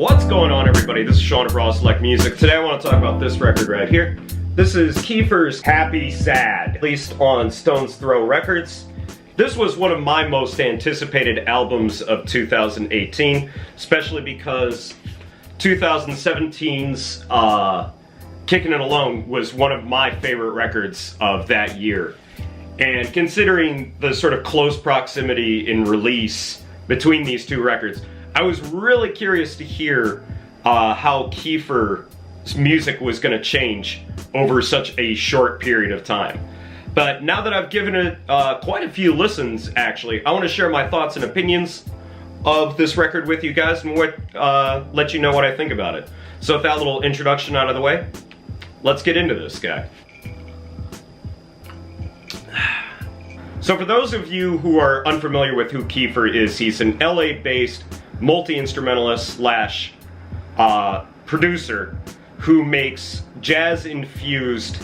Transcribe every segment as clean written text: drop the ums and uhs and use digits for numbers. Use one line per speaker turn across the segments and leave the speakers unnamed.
What's going on, everybody? This is Sean of Raw Select Music. Today I want to talk about this record right here. This is Kiefer's Happysad, released on Stone's Throw Records. This was one of my most anticipated albums of 2018, especially because 2017's Kickinit Alone was one of my favorite records of that year. And considering the sort of close proximity in release between these two records, I was really curious to hear how Kiefer's music was going to change over such a short period of time. But now that I've given it quite a few listens, actually, I want to share my thoughts and opinions of this record with you guys and let you know what I think about it. So with that little introduction out of the way, let's get into this guy. So for those of you who are unfamiliar with who Kiefer is, he's an LA-based multi-instrumentalist slash producer who makes jazz-infused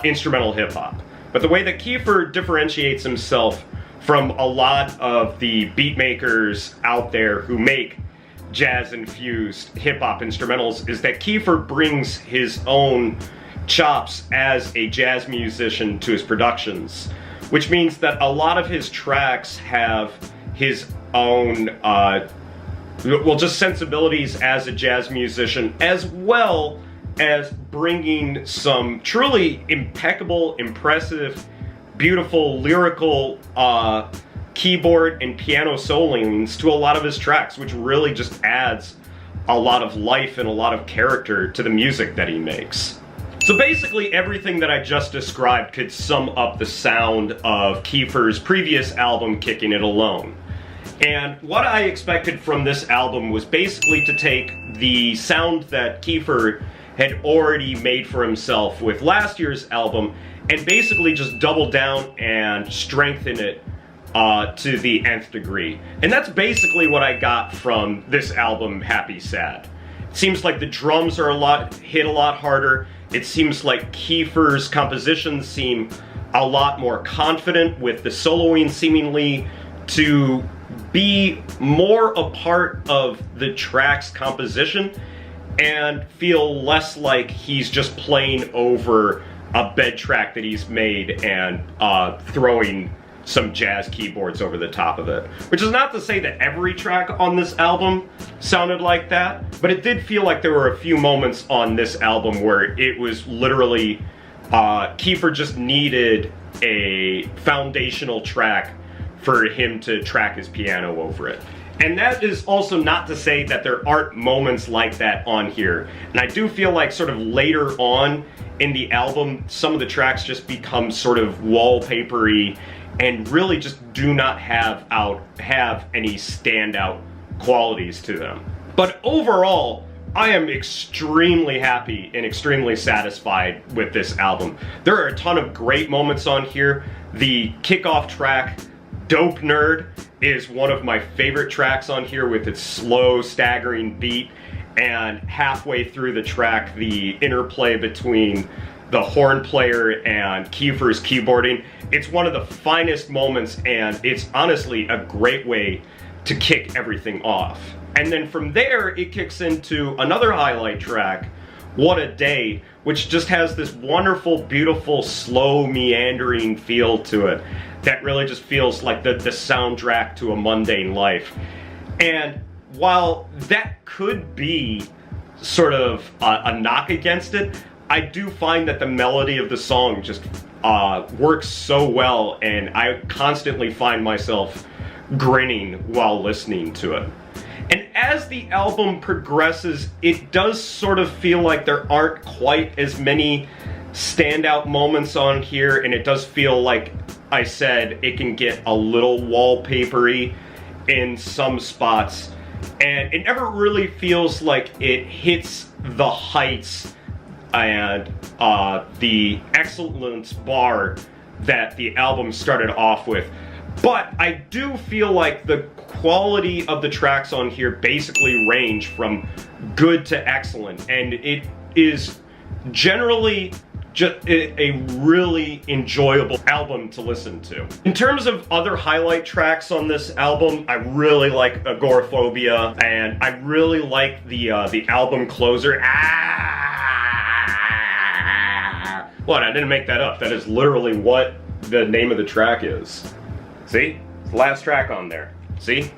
instrumental hip-hop. But the way that Kiefer differentiates himself from a lot of the beat makers out there who make jazz-infused hip-hop instrumentals is that Kiefer brings his own chops as a jazz musician to his productions, which means that a lot of his tracks have his own just sensibilities as a jazz musician, as well as bringing some truly impeccable, impressive, beautiful, lyrical keyboard and piano soloings to a lot of his tracks, which really just adds a lot of life and a lot of character to the music that he makes. So basically everything that I just described could sum up the sound of Kiefer's previous album, Kickinit Alone. And what I expected from this album was basically to take the sound that Kiefer had already made for himself with last year's album and basically just double down and strengthen it to the nth degree. And that's basically what I got from this album, Happysad. It seems like the drums are hit a lot harder. It seems like Kiefer's compositions seem a lot more confident, with the soloing seemingly to be more a part of the track's composition and feel less like he's just playing over a bed track that he's made and throwing some jazz keyboards over the top of it. Which is not to say that every track on this album sounded like that, but it did feel like there were a few moments on this album where it was literally Kiefer just needed a foundational track for him to track his piano over it. And that is also not to say that there aren't moments like that on here. And I do feel like sort of later on in the album, some of the tracks just become sort of wallpapery and really just do not have any standout qualities to them. But overall, I am extremely happy and extremely satisfied with this album. There are a ton of great moments on here. The kickoff track, Dope Nerd, is one of my favorite tracks on here with its slow, staggering beat, and halfway through the track, the interplay between the horn player and Kiefer's keyboarding. It's one of the finest moments, and it's honestly a great way to kick everything off. And then from there, it kicks into another highlight track, What a Day, which just has this wonderful, beautiful, slow, meandering feel to it that really just feels like the soundtrack to a mundane life. And while that could be sort of a knock against it, I do find that the melody of the song just works so well, and I constantly find myself grinning while listening to it. And as the album progresses, it does sort of feel like there aren't quite as many standout moments on here, and it does feel like I said it can get a little wallpapery in some spots, and it never really feels like it hits the heights and the excellence bar that the album started off with. But I do feel like the quality of the tracks on here basically range from good to excellent, and it is generally just a really enjoyable album to listen to. In terms of other highlight tracks on this album, I really like Agoraphobia, and I really like the album closer. What? I didn't make that up. That is literally what the name of the track is. See? It's the last track on there. See?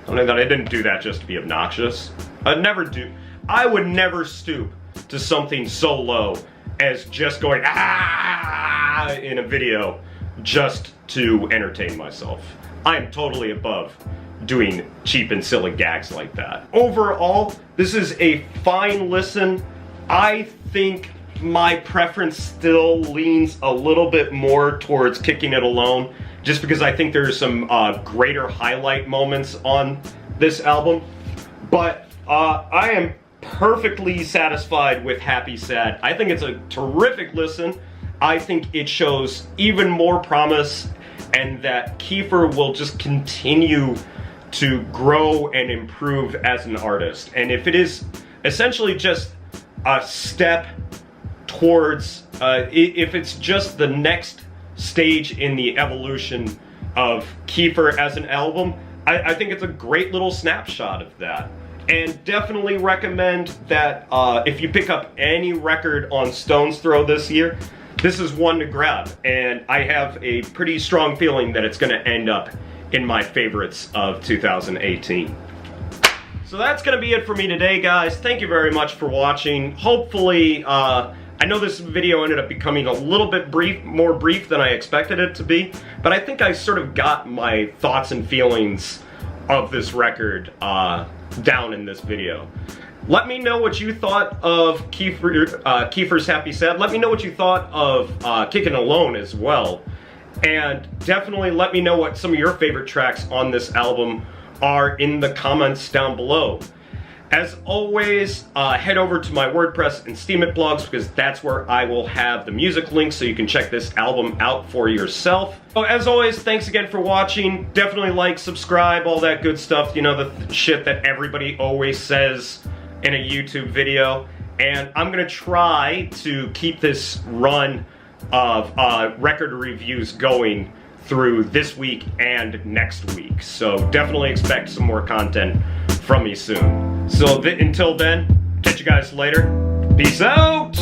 I didn't do that just to be obnoxious. I would never stoop to something so low as just going in a video just to entertain myself. I am totally above doing cheap and silly gags like that. Overall, this is a fine listen. I think my preference still leans a little bit more towards Kickinit Alone, just because I think there's some greater highlight moments on this album. But I am perfectly satisfied with Happysad. I think it's a terrific listen. I think it shows even more promise, and that Kiefer will just continue to grow and improve as an artist. And if it is essentially just a step towards, if it's just the next stage in the evolution of Kiefer as an album, I think it's a great little snapshot of that. And definitely recommend that if you pick up any record on Stone's Throw this year, this is one to grab. And I have a pretty strong feeling that it's going to end up in my favorites of 2018. So that's going to be it for me today, guys. Thank you very much for watching. Hopefully, I know this video ended up becoming a little bit more brief than I expected it to be, but I think I sort of got my thoughts and feelings of this record down in this video. Let me know what you thought of Kiefer's Happysad. Let me know what you thought of Kickinit Alone as well. And definitely let me know what some of your favorite tracks on this album are in the comments down below. As always, head over to my WordPress and Steemit blogs, because that's where I will have the music links so you can check this album out for yourself. So as always, thanks again for watching. Definitely like, subscribe, all that good stuff. You know, the shit that everybody always says in a YouTube video. And I'm gonna try to keep this run of record reviews going through this week and next week. So definitely expect some more content from me soon. So until then, catch you guys later. Peace out!